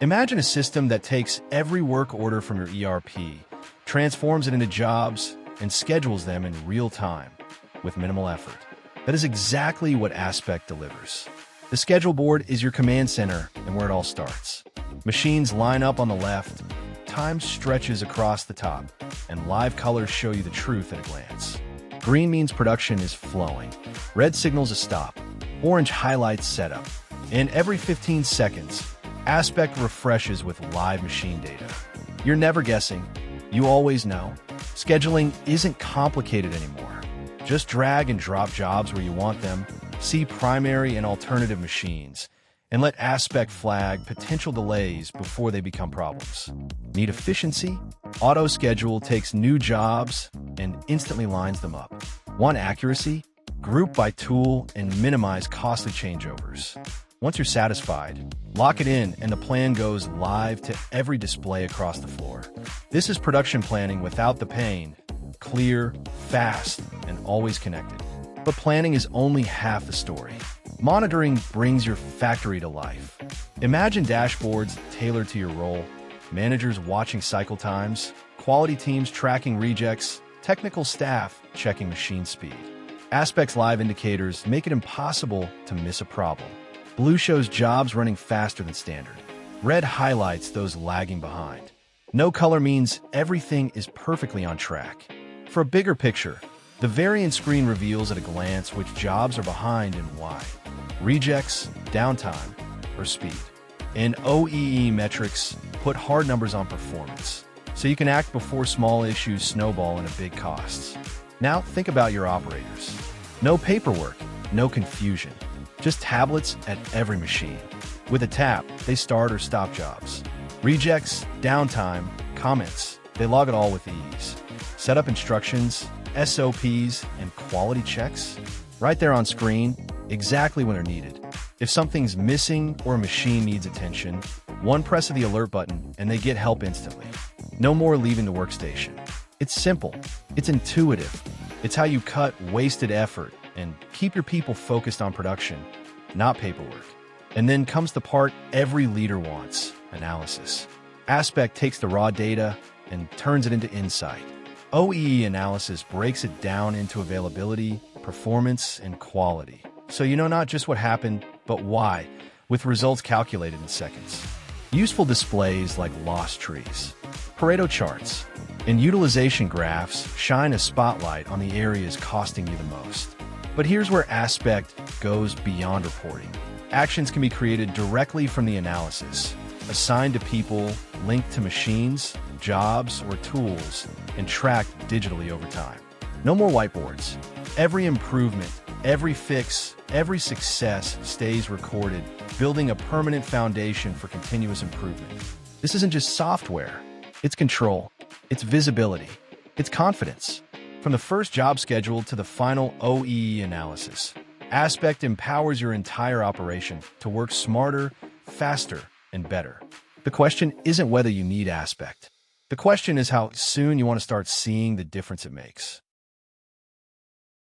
Imagine a system that takes every work order from your ERP, transforms it into jobs, and schedules them in real time with minimal effort. That is exactly what Aspect delivers. The schedule board is your command center and where it all starts. Machines line up on the left, time stretches across the top, and live colors show you the truth at a glance. Green means production is flowing. Red signals a stop. Orange highlights setup. And every 15 seconds, Aspect refreshes with live machine data. You're never guessing. You always know. Scheduling isn't complicated anymore. Just drag and drop jobs where you want them, see primary and alternative machines, and let Aspect flag potential delays before they become problems. Need efficiency? Auto-schedule takes new jobs and instantly lines them up. Want accuracy? Group by tool and minimize costly changeovers. Once you're satisfied, lock it in and the plan goes live to every display across the floor. This is production planning without the pain. Clear, fast, and always connected. But planning is only half the story. Monitoring brings your factory to life. Imagine dashboards tailored to your role, managers watching cycle times, quality teams tracking rejects, technical staff checking machine speed. Aspect's live indicators make it impossible to miss a problem. Blue shows jobs running faster than standard. Red highlights those lagging behind. No color means everything is perfectly on track. For a bigger picture, the variant screen reveals at a glance which jobs are behind and why. Rejects, downtime, or speed. And OEE metrics put hard numbers on performance, so you can act before small issues snowball into big costs. Now think about your operators. No paperwork, no confusion. Just tablets at every machine. With a tap, they start or stop jobs. Rejects, downtime, comments, they log it all with ease. Setup instructions, SOPs, and quality checks, right there on screen, exactly when they're needed. If something's missing or a machine needs attention, one press of the alert button and they get help instantly. No more leaving the workstation. It's simple. It's intuitive. It's how you cut wasted effort and keep your people focused on production, not paperwork. And then comes the part every leader wants, analysis. Aspect takes the raw data and turns it into insight. OEE analysis breaks it down into availability, performance, and quality. So you know not just what happened, but why, with results calculated in seconds. Useful displays like lost trees, Pareto charts, and utilization graphs shine a spotlight on the areas costing you the most. But here's where Aspect goes beyond reporting. Actions can be created directly from the analysis, assigned to people, linked to machines, jobs, or tools, and tracked digitally over time. No more whiteboards. Every improvement, every fix, every success stays recorded, building a permanent foundation for continuous improvement. This isn't just software. It's control. It's visibility. It's confidence. From the first job schedule to the final OEE analysis, Aspect empowers your entire operation to work smarter, faster, and better. The question isn't whether you need Aspect. The question is how soon you want to start seeing the difference it makes.